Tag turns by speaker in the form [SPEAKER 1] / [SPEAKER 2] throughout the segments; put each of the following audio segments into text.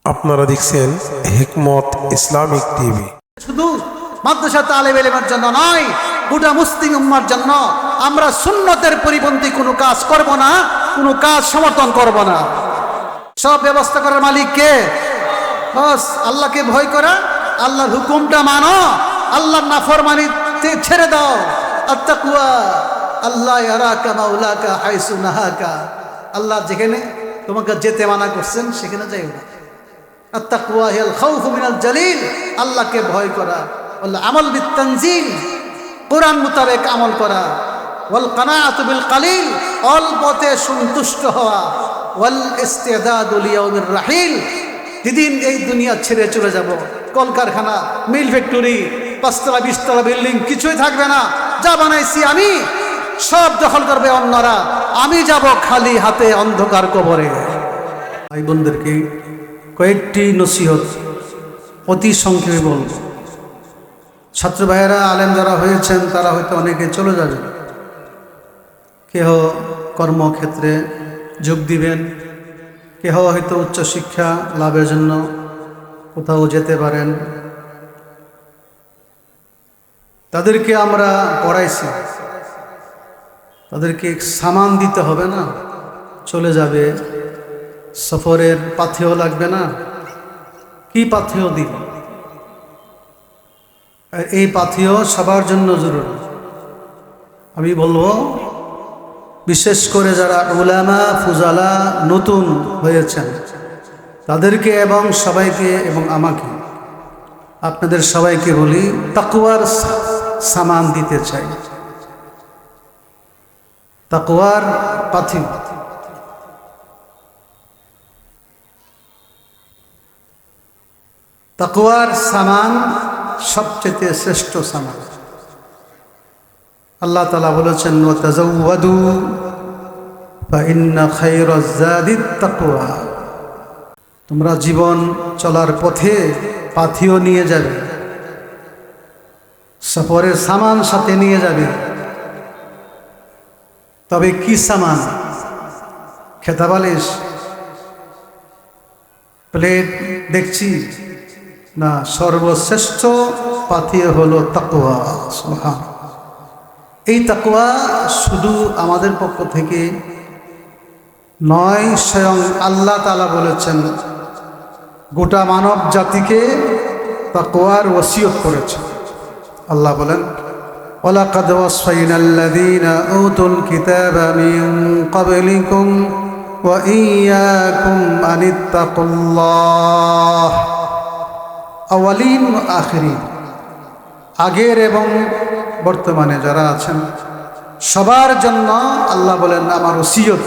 [SPEAKER 1] আপনারা দেখছেন হিকমত Islamic TV.
[SPEAKER 2] শুধু মাদ্রাসা তালেব ইলমের জন্য নয়, গোটা মুসলিম উম্মার জন্য আমরা সুন্নতের পরিপন্থী কোনো কাজ করব না, কোনো কাজ সমর্থন করব না। সব ব্যবস্থা করার মালিক কে? বাস আল্লাহকে ভয় করা, আল্লাহর হুকুমটা মানো, আল্লাহর নাফরমানি ছেড়ে দাও। আত্তাকওয়া আল্লাহ ইয়ারাকা মাওলাকা হাইসু নাহাকা, আল্লাহ যেখানে তোমাকে যেতে মানা করছেন সেখানে যাইও না। আত্তাকওয়া হিয়াল খাউফু মিনাল জালিল, আল্লাহকে ভয় করা, ওয়াল আমাল বিত-তানজিল, কোরআন মোতাবেক আমল করা, ওয়াল কানাআতু বিল কালিল, অল্পতে সন্তুষ্ট হওয়া, ওয়াল ইস্তিদাদু লিয়াউমির রাহিল, যেদিন এই দুনিয়া ছেড়ে চলে যাব, কলকারখানা, মিল ফ্যাক্টরি, 5 তলা 20 তলা বিল্ডিং কিছুই থাকবে না। যা বানাইছি আমি সব দখল করবে অন্যরা, আমি যাব খালি হাতে অন্ধকার কবরে। ভাই বোনদেরকে কয়েকটি নসিহত অতি সংক্ষেপে বলব। ছাত্র ভাইয়েরা, আলেম যারা হয়েছেন তারা হয়তো অনেকে চলে যাবেন, কেহ কর্মক্ষেত্রে যোগ দিবেন, কেহ হয়তো উচ্চশিক্ষা লাভের জন্য কোথাও যেতে পারেন। তাদেরকে আমরা পড়াইছি, তাদেরকে সামান দিতে হবে না, চলে যাবে, সফরের পাথেয় লাগবে না, কি পাথেয় দিব? এই পাথেয় সবার জন্য জরুরি। আমি বলবো, বিশেষ করে যারা উলামা ফুজালা নতুন হয়েছেন তাদেরকে এবং সবাইকে এবং আমাকে, আপনাদের সবাইকে বলি, তাকওয়ার সামান দিতে চাই, তাকওয়ার পাথেয়। তাকওয়ার সামান সবচেয়ে শ্রেষ্ঠ সামান। আল্লাহ তাআলা বলেছেন, ওয়াতাজাওয়াদু ফাইন্না খায়রাজ যাদিত তাকওয়া, তোমরা জীবন চলার পথে পাথেয় নিয়ে যাবে, সফরের সামান সাথে নিয়ে যাবে। তবে কি সামান? খেতাবালিশ, প্লেট, দেখছি না, সর্বশ্রেষ্ঠ পাথেয় হলো তাকওয়া। সুবহান। এই তাকওয়া শুধু আমাদের পক্ষ থেকে নয়, স্বয়ং আল্লাহ তাআলা বলেছেন গোটা মানব জাতিকে তাকওয়ার ওসিয়ত করেছেন। আল্লাহ বলেন, ওয়ালাকাদ ওয়াসাইনাল্লাযীনা উতুল কিতাবা মিন ক্বাবলিকুম ওয়া ইয়্যাকুম আনিত্তাকুল্লাহ। আওয়ালিন ও আখিরিন, আগের এবং বর্তমানে যারা আছেন সবার জন্য আল্লাহ বলেন আমার ওসিয়ত,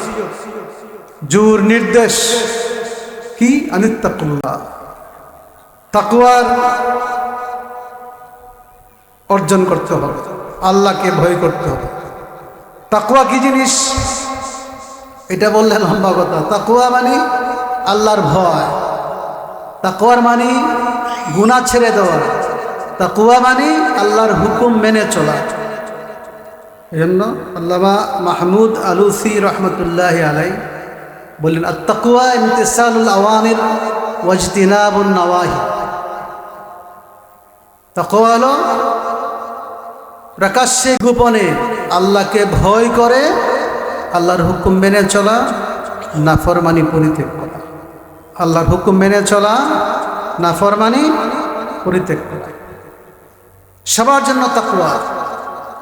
[SPEAKER 2] জোর নির্দেশ কি? আনিত্তাকুল্লাহ, তাকওয়ার অর্জন করতে হবে, আল্লাহকে ভয় করতে হবে। তাকওয়া কি জিনিস? এটা বললে লম্বা কথা। তাকওয়া মানে আল্লাহর ভয়, তাকওয়ার মানে গুনাহ ছেড়ে দেওয়া, তাকওয়া মানে আল্লাহর হুকুম মেনে চলা। এজন্য আল্লামা মাহমুদ আলুসি রহমতুল্লাহি আলাইহি বললেন, আত-তাকওয়া ইমতিসালুল আওয়ামির ওয়াজতিনাবুন নাওয়াহি। তাকওয়া হলো প্রকাশ্যে গোপনে আল্লাহকে ভয় করে আল্লাহর হুকুম মেনে চলা, নাফরমানি পরিত্যাগ করা। আল্লাহর হুকুম মেনে চলা, নাফরমানি পরিত্যাগ করা। সবার জন্য তাকওয়া,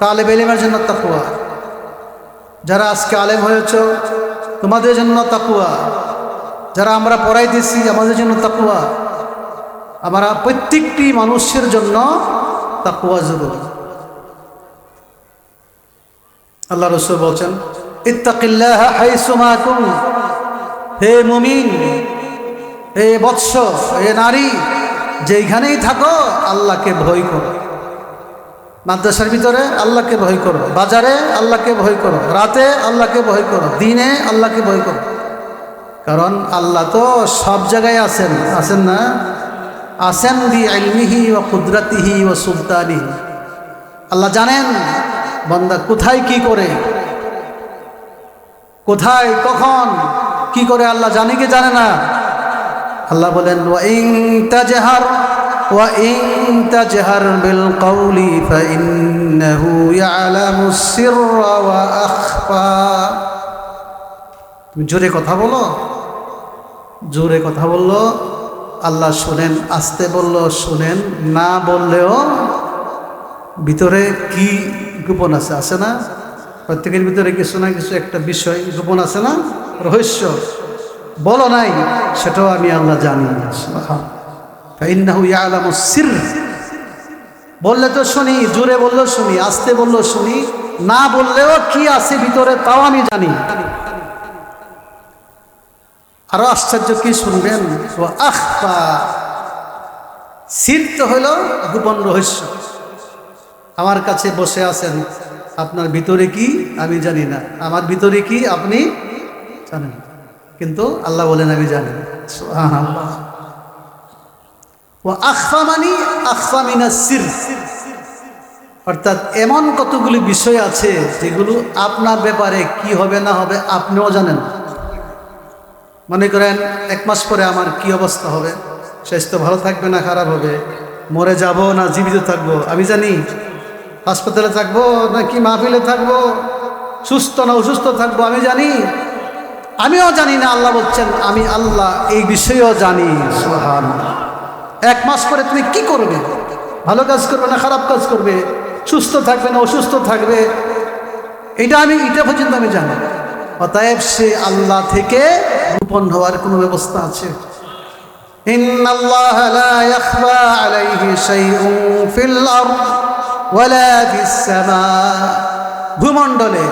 [SPEAKER 2] তালেব ইলমের জন্য তাকওয়া। যারা আজকে আলেম হয়েছ তোমাদের জন্য তাকওয়া, যারা আমরা পড়াইতেছি আমাদের জন্য তাকওয়া। আমরা প্রত্যেকটি মানুষের জন্য তাকওয়া জরুরি। আল্লাহ রাসূল বলেন, ইত্তাকিল্লাহা হাইসুমা কুন, হে মুমিন, হে বৎস, হে নারী, যেখানেই থাকো আল্লাহকে ভয় করো। মাদ্রাসার ভিতরে আল্লাহকে ভয় করো, বাজারে আল্লাহকে ভয় করো, রাতে আল্লাহকে ভয় করো, দিনে আল্লাহকে ভয় করো। কারণ আল্লাহ তো সব জায়গায় আছেন, আছেন না? আছেন বি ইলমিহি ওয়া কুদরাতিহি ওয়া সুলতানিহি। আল্লাহ জানেন বান্দা কোথায় কি করে, কোথায় কখন কি করে আল্লাহ জানে কি জানে না? আল্লাহ বলেন ওয়া ইন তাজহার বিল কওলি ফাইন্নাহু ইয়ালামুস সিররা ওয়া আখফা। তুমি জোরে কথা বলো, জোরে কথা বললো আল্লাহ শোনেন, আস্তে বললো শোনেন, না বললেও ভিতরে কি গোপন আছে, আছে না? প্রত্যেকের ভিতরে কিছু না কিছু একটা বিষয় গোপন আছে না, রহস্য বলো নাই, সেটাও আমি আল্লাহ জানি। ফাইন্নাহু ইয়ালামুস সির, বললে তো শুনি, জোরে বললেও শুনি, আস্তে বললেও শুনি, না বললেও কি আছে ভিতরে তাও আমি জানি। আরো আশ্চর্য কি শুনবেন, ও আখফা, সির তো হলো গোপন রহস্য। আমার কাছে বসে আছেন, আপনার ভিতরে কি আমি জানি না, আমার ভিতরে কি আপনি জানেন, কিন্তু আল্লাহ বলেন আমি জানি। সুবহানাল্লাহ। ও আখফা মানে আখফা মিনাস সির, অর্থাৎ এমন কতগুলি বিষয় আছে যেগুলো আপনার ব্যাপারে কি হবে না হবে আপনিও জানেন। মনে করেন 1 মাস পরে আমার কি অবস্থা হবে, স্বাস্থ্য ভালো থাকবে না খারাপ হবে, মরে যাব না জীবিত থাকবো আমি জানি, হাসপাতালে থাকবো নাকি মাহফিলে থাকবো, সুস্থ না অসুস্থ থাকবো আমি জানি, আমিও জানি না। আল্লাহ বলছেন আমি আল্লাহ এই বিষয়েও জানি। সুবহানাল্লাহ। 1 মাস পরে তুমি কি করবে, ভালো কাজ করবে না খারাপ কাজ করবে, সুস্থ থাকবে না অসুস্থ থাকবে, এটা পর্যন্ত আমি জানি। অতএব সে আল্লাহ থেকে গোপন হওয়ার কোনো ব্যবস্থা আছে? ইন্নাল্লাহা লা ইয়াখফা আলাইহি শাইউন ফিল আরদ ওয়ালা ফিস সামা। ভূমণ্ডলে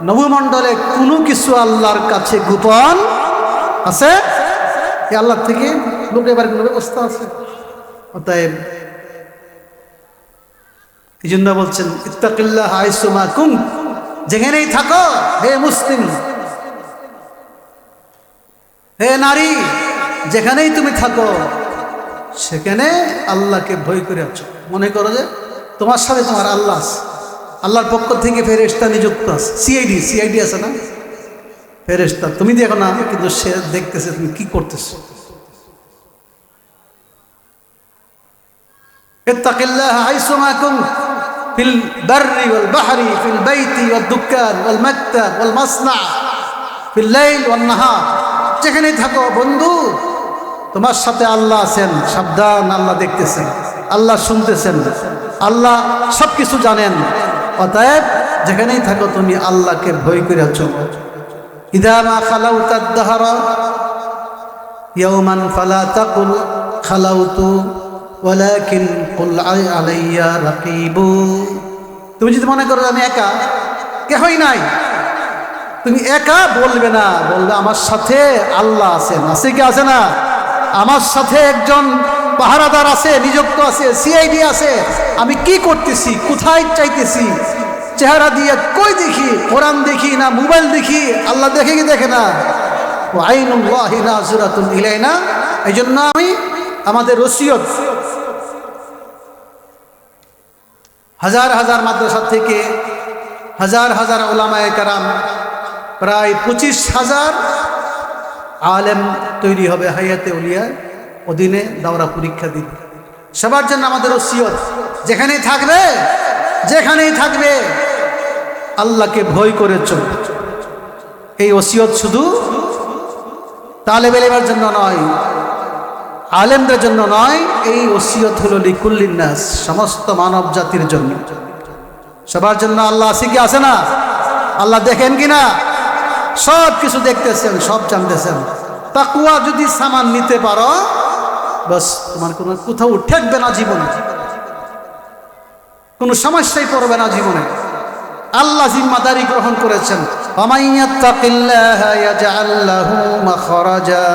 [SPEAKER 2] নভূমণ্ডলে কোনো কিছু আল্লাহর কাছে গোপন আছে? এই আল্লাহ থেকে লুকাবার কোনো ব্যবস্থা আছে? অতএব এই জন্য বলছেন ইত্তাকিল্লাহ হাইসুমা কুন্ত, যেখানেই থাকো হে মুসলিম, হে নারী, যেখানেই তুমি থাকো সেখানে আল্লাহকে ভয় করে আছো। মনে করো যে তোমার সাথে তোমার আল্লাহ আছে, আল্লাহর পক্ষ থেকে ফেরেশতা নিযুক্ত আছে, সিআইডি আছে না, ফেরেশতা তুমি দেখো না, কিন্তু সে দেখতেছে তুমি কি করতেছো। ইত্তাকিল্লাহ হাইসুমা কুন্ত ফিল বাররি ওয়াল বাহরি ফিল বাইতি ওয়াদ দুকান ওয়াল মাকতাব ওয়াল মাসনা ফিল লাইল ওয়ান নাহার। যেখানে থাকো বন্ধু, তোমার সাথে আল্লাহ আছেন, সাবধান, আল্লাহ দেখতেছেন, আল্লাহ শুনতেছেন, আল্লাহ সব কিছু জানেন। অতএব যেখানেই থাকো তুমি আল্লাহকে ভয় করে চলো। ইদা মা খালাউতাদ দাহরা ইয়াওমান ফালা তাকুল খালাউতু ওয়ালাকিন কুল আলাইয়া রাকিবু। তুমি যদি মনে করো আমি একা, কেহই নাই, তুমি একা বলবে না, বলবে আমার সাথে আল্লাহ আছেন। আছে কি আছে না? আমার সাথে একজন পাহারাদার আছে, নিযুক্ত আছে, সিআইডি আছে। আমি কি করতেছি, কোথায় চাইতেছি, চেহারা দিয়ে কই দেখি, কোরআন দেখি না মোবাইল দেখি, আল্লাহ দেখে কি দেখে না? আইনুল্লাহি নাযিরাতুন ইলাইনা। এই জন্য আমাদের ওসিয়ত, হাজার হাজার মাদ্রাসা থেকে হাজার হাজার উলামায়ে কেরাম, প্রায় 25,000 আলেম তৈরি হবে হায়াতে উলিয়ার অধীনে, দাওরা পরীক্ষা দিবে। সবার জন্য আমাদের ওসিয়ত, যেখানেই থাকবে আল্লাহকে ভয় করে চলবে। এই ওসিয়ত শুধু তালেব ইলমের জন্য নয়, আলেমদের জন্য নয়, এই ওসিয়ত হলো লিকুল্লিন নাস, সমস্ত মানব জাতির জন্য। সবার জন্য আল্লাহ আছে কি আছে না? আল্লাহ দেখেন কি না? সব কিছু দেখতেছেন, সব জানতেছেন। তাকওয়া যদি সামান নিতে পারো, বাস তোমার কোনো কোথাও ঠেকবে না জীবনে, কোনো সমস্যায় পড়বে না জীবনে। আল্লাহ জিম্মাদারি গ্রহণ করেছেন। ওয়ামাইয়াত্তাকিল্লাহা ইয়াজআল লাহু মাখরাজা।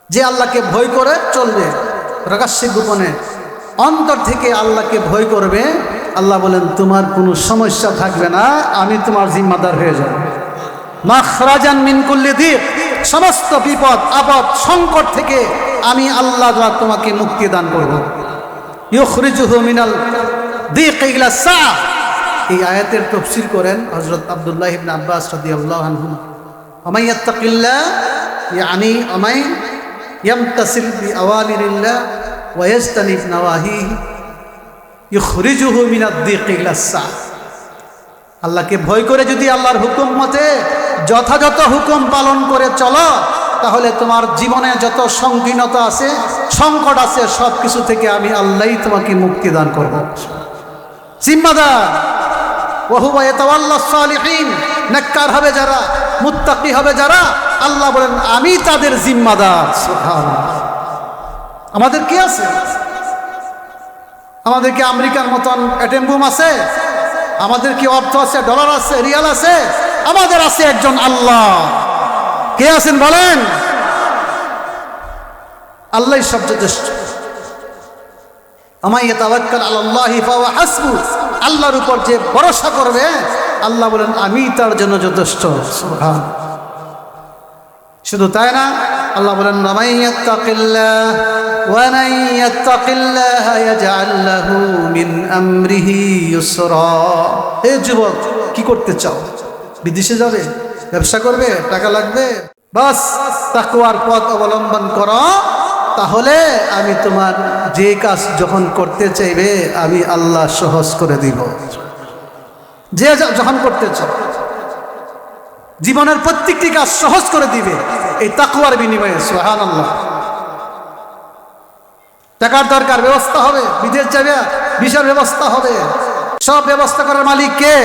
[SPEAKER 2] যে আল্লাহকে ভয় করে চলবে, প্রকাশ্যে গোপনে অন্তর থেকে আল্লাহকে ভয় করবে, আল্লাহ বলেন তোমার কোনো সমস্যা থাকবে না, আমি তোমার জিম্মাদার হয়ে যাব। মাখরাজান মিন কুল্লি দিক, সমস্ত বিপদ আপদ সংকট থেকে আমি আল্লাহ তোমাকে মুক্তি দান করব। ইউখরিজুহু মিনাল দিক ইলা সা। এই আয়াতের তাফসীর করেন হযরত আব্দুল্লাহ ইবনে আব্বাস রাদিয়াল্লাহু আনহু। ওয়া মাইয়াত্তাকিল্লাহ ইয়ানি আমাই ইয়ামতাসিল বিআওয়ামিরিল্লাহ ওয়া ইয়াজতানিব নাওয়াহিহি ইখরিজুহু মিনাদ-দিকি ইলাস-সা। আল্লাহকে ভয় করে যদি আল্লাহর হুকুম মতে যথাযথ হুকুম পালন করে চলো, তাহলে তোমার জীবনে যত সংকীর্ণতা আছে, সংকট আছে, সব কিছু থেকে আমি আল্লাহই তোমাকে মুক্তি দান করব। জিম্মাদার ওয়া হুয়া ইয়াতাওয়াল্লাস সালিহিন, নেককার হবে যারা, মুত্তাকি হবে যারা, আল্লাহ বলেন আমি তাদের জিম্মাদার। সুবহানাল্লাহ। আমাদের কি আছে? আমাদের কি আমেরিকার মতন অ্যাটম বুম আছে? আমাদের কি অর্থ আছে, ডলার আছে, রিয়াল আছে? আমাদের আছে একজন আল্লাহ। কে আছেন বলেন? আল্লাহই সব যথেষ্ট। আমায় ইয়াতাওয়াক্কাল আলাল্লাহি ফাহুয়া হাসবু, আল্লাহর উপর যে ভরসা করবে, আল্লাহ বলেন আমি তার জন্য যথেষ্ট। সুবহান। শুধু তাই না, আল্লাহ বলেন ওয়ামান ইয়াত্তাকিল্লাহ ওয়া মান ইয়াত্তাকিল্লাহ ইয়াজআল লাহু মিন আমরিহি ইউসরা। হে যুবক, কি করতে চাও? বিদেশে যাবে? ব্যবসা করবে? টাকা লাগবে? বাস তাকওয়ার পথ অবলম্বন করো, তাহলে আমি তোমার যে কাজ যখন করতে চাইবে আমি আল্লাহ সহজ করে দিব। যে যখন করতে চাও, জীবনের প্রত্যেকটি কাজ সহজ করে দিবে এই তাকওয়ার বিনিময়ে। সুবহানাল্লাহ। টাকার দরকার, ব্যবস্থা হবে। বিদেশ যাবে, ভিসার ব্যবস্থা হবে। সব ব্যবস্থা করার মালিক কে?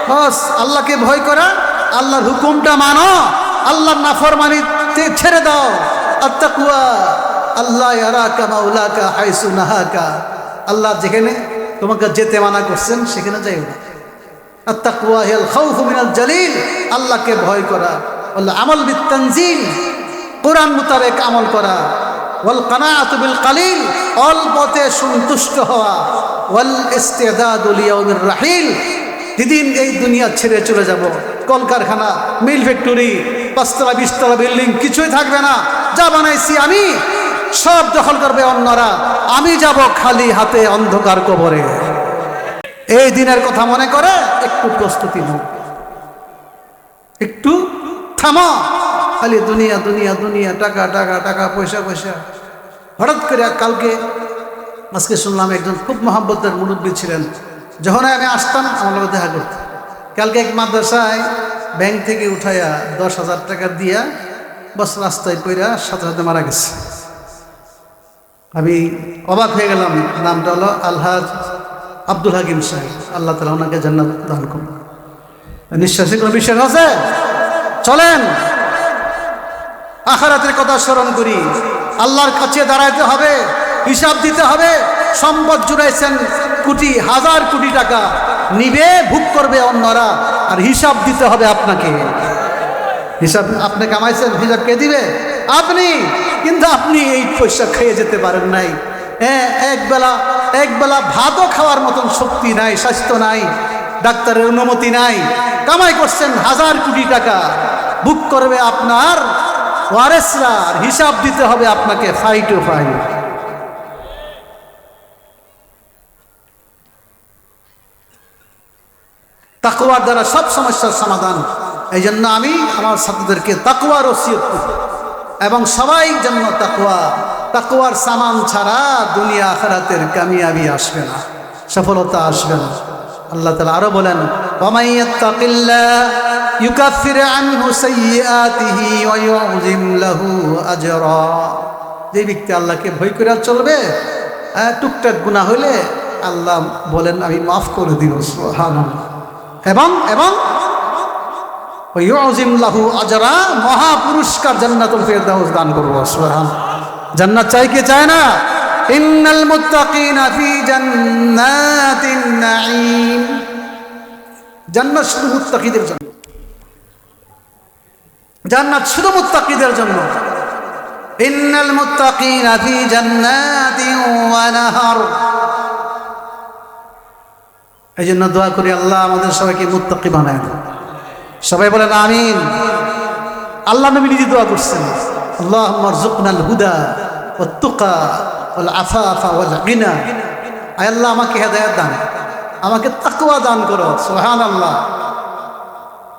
[SPEAKER 2] বাস আল্লাহকে ভয় করা, আল্লাহর হুকুমটা মানো, আল্লাহর নাফরমানি ছেড়ে দাও। আত্তাকওয়া আল্লাহ ইয়ারাকা মাওলাকা হাইসু নাহাকা, আল্লাহ যেখানে তোমাকে যেতে মানা করছেন সেখানে যাইও না। আত্তাকওয়া হিয়াল খাউফু মিনাল জালিল, আল্লাহকে ভয় করা। আল্লাহ আমল বিত-তানজিল, কোরআন মোতাবেক আমল করা। ওয়াল কানাআতু বিল কালিল, অল্পতে সন্তুষ্ট হওয়া। ওয়াল ইস্তিদাদু লিয়াউমির রাহিল, যেদিন এই দুনিয়া ছেড়ে চলে যাব, কলকারখানা, মিল ফ্যাক্টরি, 5 তলা 20 তলা বিল্ডিং কিছুই থাকবে না। যা বানাইছি আমি সব দখল করবে অন্যরা, আমি যাব খালি হাতে অন্ধকার কবরে। এই দিনের কথা মনে করে একটু প্রস্তুতি নাও, একটু থামো। খালি দুনিয়া দুনিয়া দুনিয়া, টাকা টাকা টাকা, পয়সা পয়সা। হঠাৎ করে কালকে আজকে শুনলাম একজন খুব মহাব্বতের মুরব্বী ছিলেন, যখন আমি আসতাম আমার লোক দেখা করতে। কালকে এক মাদ্রাসায় ব্যাংক থেকে উঠাইয়া 10,000 টাকা দিয়া বস রাস্তায় পইরা সাথে সাথে মারা গেছে। আমি অবাক হয়ে গেলাম। নামটা হলো আলহাজ আব্দুল হাকিম সাহেব। আল্লাহ তাআলা ওনাকে জান্নাত দান করুন। নিঃশ্বাসে কোনো বিশ্বাস আছে? চলেন আখিরাতের কথা স্মরণ করি। আল্লাহর কাছে দাঁড়াইতে হবে, হিসাব দিতে হবে। সম্পদ জুড়াইছেন কোটি, হাজার কোটি টাকা, নিবে ভোগ করবে অন্যরা, আর হিসাব দিতে হবে আপনাকে। হিসাব আপনি কামাইছেন, হিসাব কে দিবে? আপনি। কিন্তু আপনি এই পয়সা খেয়ে যেতে পারেন নাই। হ্যাঁ, এক বেলা ভাতও খাওয়ার মতন শক্তি নাই, স্বাস্থ্য নাই, ডাক্তারের অনুমতি নাই। কামাই করছেন হাজার কোটি টাকা, বুক করবে আপনার ওয়ারেসরা, আর হিসাব দিতে হবে আপনাকে 5 to 5। তাকওয়ার দ্বারা সব সমস্যার সমাধান। এই জন্য আমি আমার ছাত্রদেরকে তাকওয়ার ওসিয়ত করি, এবং সবাই জন্য তাকওয়ার সামান ছাড়া দুনিয়া আখিরাতের কামিয়াবি আসবে না, সফলতা আসবে না। আল্লাহ তাআলা আরো বলেন ওয়া ইয়াত্তাকিল্লাহ ইউকাফির আনহু সাইয়্যাতিহি ওয়া ইউযিম লাহু আজরা। যে ব্যক্তি আল্লাহকে ভয় করে চলবে, টুকটাক গুনাহ হইলে আল্লাহ বলেন আমি মাফ করে দিব। সুবহানাল্লাহ। এবং ইউযিম লাহু আজরা, মহা পুরস্কার জান্নাতুল ফিরদাউস দান করব। সুবহানাল্লাহ। জান্নাত চাই কে চায় না? ইন্নাল মুত্তাকিনা ফি জান্নাতিন নাঈম। জান্নাত শুধু মুত্তাকিদের জন্য, জান্নাত শুধু মুত্তাকিদের জন্য। ইন্নাল মুত্তাকিনা ফি জান্নাতিন ওয়া নাহার। এই জন্য দোয়া করি আল্লাহ আমাদের সবাইকে মুত্তাকি বানায় দেন। সবাই বলেন আমিন। আল্লাহ নবী নিজে দোয়া করছেন, আল্লাহুম্মা আরযুকনাল হুদা ওয়াত তুকা ওয়াল আফাফা ওয়াল গিনা। আয় আল্লাহ আমাকে হেদায়েত দান, আমাকে তাকওয়া দান করো। সুবহানাল্লাহ।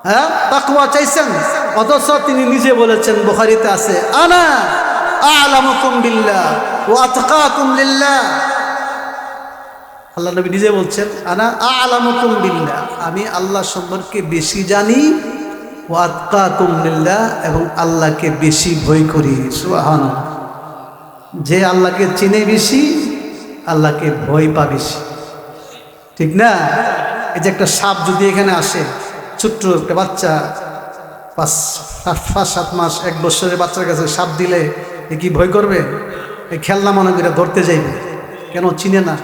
[SPEAKER 2] হ্যাঁ, তাকওয়া চাইছেন, অথচ তিনি নিজে বলেছেন, বুখারীতে আছে, আনা আ'লামুকুম বিল্লাহ ওয়া আতকাকুম লিল্লাহ। আল্লাহ নবী নিজে বলছেন, আনা আ'লামুকুম বিল্লাহ, আমি আল্লাহ সম্পর্কে বেশি জানি, ওয়া আতকাকুম লিল্লাহ, এবং আল্লাহকে বেশি ভয় করি। সুবহানাল্লাহ। যে আল্লাহকে চিনে বেশি, আল্লাহকে ভয় পা বেশি, ঠিক না? এই যে একটা সাপ যদি এখানে আসে, ছোট্ট একটা বাচ্চা 5-7 মাস 1 বছরের বাচ্চার কাছে সাপ দিলে এ কি ভয় করবে? এই খেলনা মনে করে ধরতে যাইবে, কেন? চিনে না।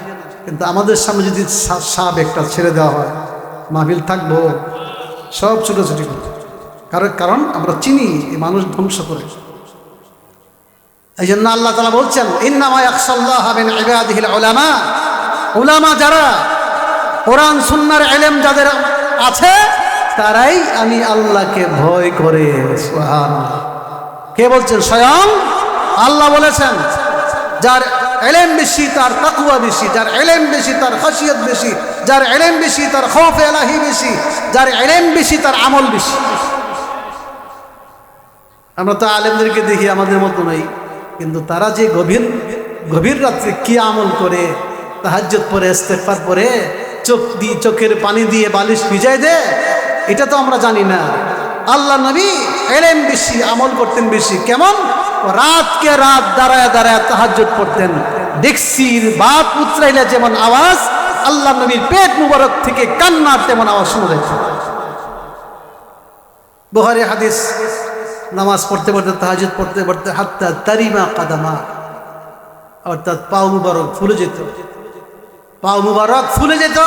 [SPEAKER 2] কিন্তু আমাদের সামনে যদি সাপ একটা ছেড়ে দেওয়া হয়, মাহফিল থাকবো, সব ছুটোছুটি করবে। কারণ আমরা চিনি এই মানুষ ধ্বংস করে। এই জন্য আল্লাহ তাআলা বলছেন, ইন্নামা ইয়াখশাল্লাহা মিন ইবাদিহিল উলামা। উলামা যারা, কোরআন সুন্নাহর ইলম যাদের আছে, তারাই আমি আল্লাহকে ভয় করে। সুবহানাল্লাহ। কে বলছেন? স্বয়ং আল্লাহ বলেছেন, যার ইলম বেশি তার তাকওয়া বেশি, যার ইলম বেশি তার খাশিয়ত বেশি, যার ইলম বেশি তার খৌফ ইলাহি বেশি, যার ইলম বেশি তার আমল বেশি। আমরা তো আলেমদেরকে দেখি আমাদের মতো নই, কিন্তু তারা যে গভীর রাত্রে কি আমল করে, তাহাজ্জুদ পড়ে, ইস্তেগফার পড়ে, চোখের পানি দিয়ে বালিশ ভিজায় দেয়, এটা তো আমরা জানি না। আল্লাহ নবী ইলম বেশি, আমল করতেন বেশি। কেমন? রাতকে রাত দাঁড়ায় দাঁড়ায় তাহাজ্জুদ পড়তেন। ডেক্সির ভাত উতরাইলে যেমন আওয়াজ, আল্লাহ নবীর পেট মুবারক থেকে কান্নার তেমন আওয়াজ শোনা যেত। বুখারী হাদিস, নামাজ পড়তে পড়তে, তাহাজ্জুদ পড়তে পড়তে হাত্তা তারিমা কাদামা, অর্থাৎ পাও মুবারক ফুলে যেত, পাও মুবারক ফুলে যেত।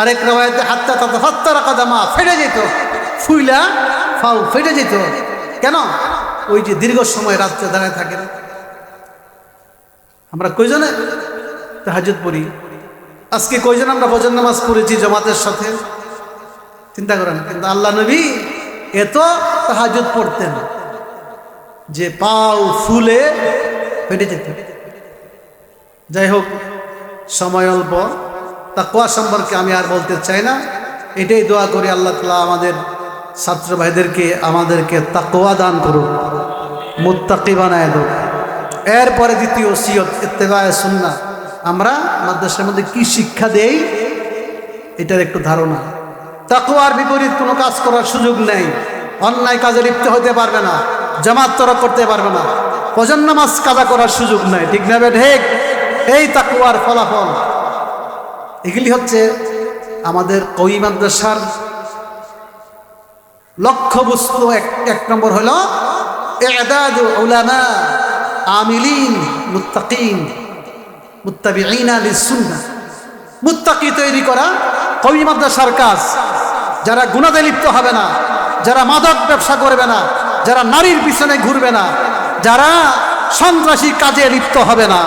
[SPEAKER 2] আরেক রাওয়ায়াতে হাত্তা তাতাফাত্তারা কাদামা, ফেটে যেত, ফুইলা পাও ফেটে যেত। কেন? ওই যে দীর্ঘ সময় রাত্রে দাঁড়ায় থাকেন। আমরা কয়জনে তাহাজ্জুদ পড়ি? আজকে কয়জন আমরা ফজর নামাজ পড়েছি জামাতের সাথে? চিন্তা করেন। কিন্তু আল্লাহ নবী এত তাহাজ্জুদ পড়তেন যে পাও ফুলে ফেটে যেত। যাই হোক, সময় অল্প, তাকওয়া সম্পর্কে আমি আর বলতে চাই না। এটাই দোয়া করি, আল্লাহ তাআলা আমাদের ছাত্র ভাইদেরকে, আমাদেরকে তাকওয়া দান করুক, মুত্তাকি বানায় দেব। এরপরে দ্বিতীয় ওসিয়ত, ইত্তেবায়ে সুন্নাহ। আমরা মাদ্রাসার মধ্যে কি শিক্ষা দেই, এটার একটু ধারণা। তাকওয়ার বিপরীত কোনো কাজ করার সুযোগ নেই। অন্যায় কাজে লিপ্ত হতে পারবে না, জামাত তরক করতে পারবে না, ফজর নামাজ কাজা করার সুযোগ নেই, ঠিক না বে ঠিক? এই তাকওয়ার ফলাফল। এগুলি হচ্ছে আমাদের কওমি মাদ্রাসার লক্ষ্যবস্তু। এক নম্বর হলো ই'দাদু উলামা আমিলিন মুত্তাকিন মুত্তাবিঈনা লিস-সুন্নাহ। মুত্তাকি তৈরি করা কওমি মাদ্রাসার কাজ। যারা গুনাহে লিপ্ত হবে না, যারা মাদক ব্যবসা করবে না, যারা নারীর পিছনে ঘুরবে না, যারা সন্ত্রাসী কাজে লিপ্ত হবে না।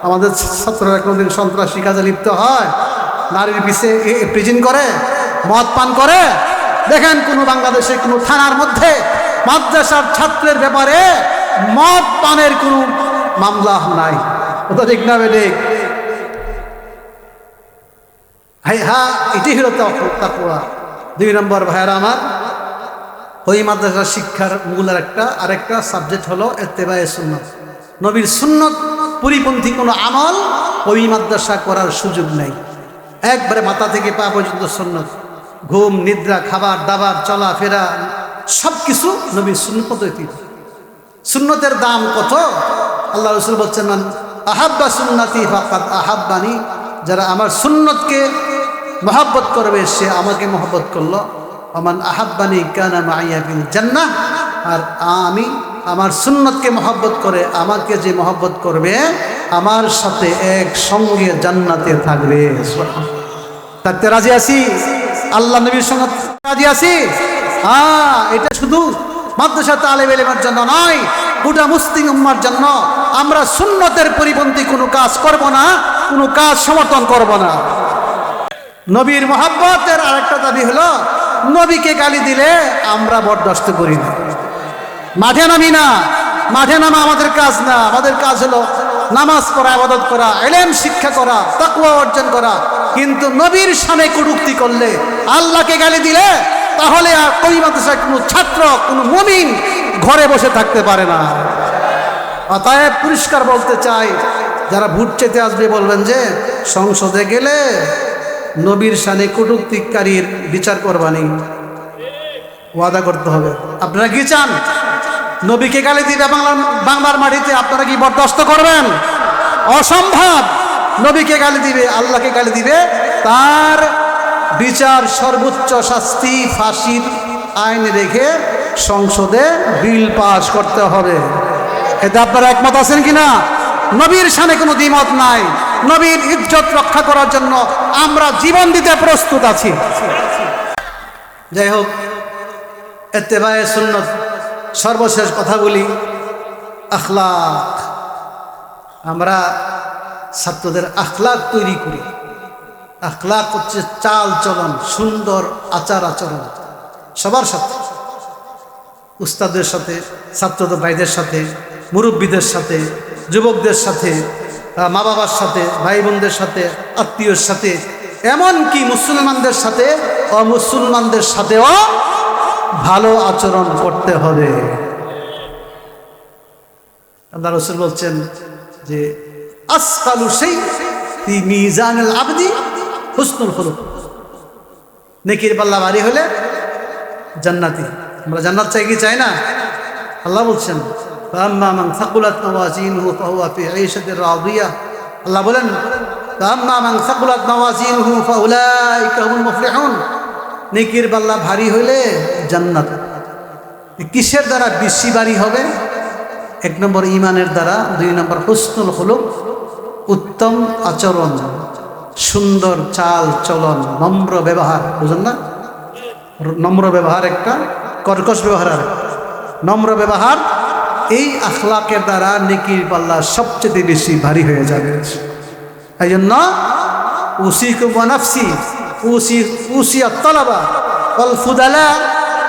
[SPEAKER 2] আমাদের ছাত্ররা কোনোদিন সন্ত্রাসী কাজে লিপ্ত হয়? নারীর পিছে প্রিজিং করে, মদ পান করে? দেখেন কোনো বাংলাদেশে কোনো থানার মধ্যে মাদ্রাসার ছাত্রের ব্যাপারে মদ পানের কোনো মামলা নাই। ওটা ঠিক না বেঠিক? হ্যাঁ, এটি হলো তাকওয়া। 2 নম্বর ভাইয়েরা আমার, ওই মাদ্রাসার শিক্ষার মূল আরেকটা সাবজেক্ট হলো ইত্তেবায়ে সুন্নাহ। নবীর সুন্নত পরিপন্থী কোনো আমল ওই মাদ্রাসা করার সুযোগ নেই। একবারে মাথা থেকে পা পর্যন্ত সুন্নত। ঘুম, নিদ্রা, খাবার দাবার, চলাফেরা সব কিছু নবীর সুন্নত পদ্ধতি। সুন্নতের দাম কত? আল্লাহ রাসূল বলছেন, মান আহাব্বা সুন্নতি ফাকাদ আহাব্বানি। যারা আমার সুন্নতকে মহব্বত করবে, সে আমাকে মহব্বত করলো। ওমান আহাব্বানি কানা মাইয়া ফিল জান্নাহ। আর আমি আমার সুন্নতকে মহব্বত করে, আমাকে যে মহব্বত করবে, আমার সাথে এক সঙ্গে জান্নাতে থাকবে। থাকতে রাজি আছি? আল্লাহ নবীর সঙ্গে রাজি আছি? এটা শুধু মাদ্রাসা তালেব ইলমের জন্য নয়, গোটা মুসলিম উম্মার জন্য। আমরা সুন্নতের পরিপন্থী কোনো কাজ করব না, কোনো কাজ সমর্থন করব না। নবীর মহব্বতের আরেকটা দাবি হলো, নবীকে গালি দিলে আমরা বরদাস্ত করি না, মাঠে নামি না। মাঠে নামা আমাদের কাজ না। আমাদের কাজ হলো নামাজ পড়া, ইবাদত করা, ইলম শিক্ষা করা, তাকওয়া অর্জন করা। কিন্তু নবীর শানে কটূক্তি করলে, আল্লাহকে গালি দিলে তাহলে আর ওই মাদ্রাসায় কোনো ছাত্র কোনো মুমিন ঘরে বসে থাকতে পারে না। অতএব পরিষ্কার বলতে চাই, যারা ভোট চেতে আসবে বলবেন যে সংসদে গেলে নবীর শানে কটূক্তিকারীর বিচার করবানি, ওয়াদা করতে হবে। আপনারা কি চান নবীকে গালি দিবে বাংলার মাটিতে? আপনারা কি বরদাস্ত করবেন? অসম্ভব। নবীকে গালি দিবে, আল্লাহকে গালি দিবে, তার বিচার সর্বোচ্চ শাস্তি ফাঁসির আইন রেখে সংসদে বিল পাস করতে হবে। এতে আপনারা একমত আছেন কিনা? নবীর শানে কোনো দ্বিমত নাই। নবীর ইজ্জত রক্ষা করার জন্য আমরা জীবন দিতে প্রস্তুত আছি। যাই হোক, ইত্তেবায়ে সুন্নত, সর্বশেষ কথা বলি, আখলাক। আমরা ছাত্রদের আখলাক তৈরি করি। আখলাক হচ্ছে চাল চলন, সুন্দর আচার আচরণ, সবার সাথে, উস্তাদের সাথে, ছাত্রদের ভাইদের সাথে, মুরব্বীদের সাথে, যুবকদের সাথে, মা বাবার সাথে, ভাই বোনদের সাথে, আত্মীয়র সাথে, এমনকি মুসলমানদের সাথে অমুসলমানদের সাথেও ভালো আচরণ করতে হবে। আল্লাহ রাসূল বলছেন যে আসকালু শাই ফি মিজানিল আবদি হুসনুল খুলুক। নেকির পাল্লা ভারী হলে জান্নাতি। আমরা জান্নাত চাই কি চাই না? আল্লাহ বলছেন ফাআম্মা মান সাকুলাত মাওয়াজিনুহু ফাহুয়া ফি আইশাতির রাদিয়াহ। আল্লাহ বলেন ফাআম্মা মান সাকুলাত মাওয়াজিনুহু ফাউলাইকা হুমুল মুফলিহুন। নেকির পাল্লা ভারী হইলে জান্নাত। কিসের দ্বারা বেশি ভারী হবে? 1 নম্বর ঈমানের দ্বারা, 2 নম্বর হুসনুল খুলুক, উত্তম আচরণ, সুন্দর চাল চলন, নম্র ব্যবহার। বুঝেন না? নম্র ব্যবহার একটা, কর্কশ ব্যবহার আর একটা। নম্র ব্যবহার, এই আখলাকের দ্বারা নেকির পাল্লা সবচেয়ে বেশি ভারী হয়ে যাবে। এই জন্য উসিকুম ওয়া নাফসি উসিয়াত তালাবা ওয়াল ফুদালা,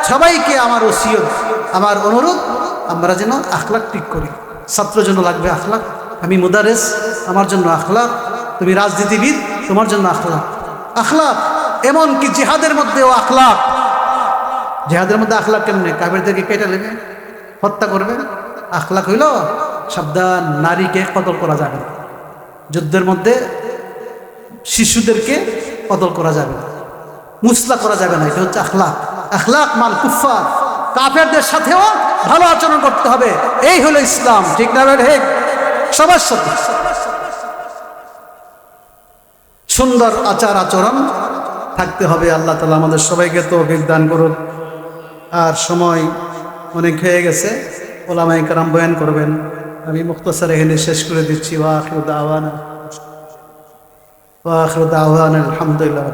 [SPEAKER 2] সবাইকে আমার ওসিয়ত, আমার অনুরোধ, আমরা যেন আখলাক ঠিক করি। ছাত্র জন্য লাগবে আখলাক, আমি মুদারেস, আমার জন্য আখলাক, তুমি রাজনীতিবিদ, তোমার জন্য আখলাক। আখলাক এমনকি জিহাদের মধ্যেও আখলাক। জিহাদের মধ্যে আখলাক কেমনে? কাফেরদেরকে কেটে নেবে, হত্যা করবে। আখলাক হইল সাবধান, নারীকে কতল করা যাবে না, যুদ্ধের মধ্যে শিশুদেরকে কতল করা যাবে না, মুসলা করা যাবে না। এটা হচ্ছে আখলাক। আখলাক মাল কুফার, কাফেরদের সাথেও ভালো আচরণ করতে হবে। এই হলো ইসলাম। ঠিক না? ঠিক। সবার সাথে সুন্দর আচার আচরণ থাকতে হবে। আল্লাহ তাআলা আমাদের সবাইকে তৌফিক দান করুন। আর সময় অনেক হয়ে গেছে, ওলামায়ে কেরাম বয়ান করবেন। আমি মুখতাসার এখানে শেষ করে দিচ্ছি। ওয়া আখিরু দাওয়ানা আলহামদুলিল্লাহ।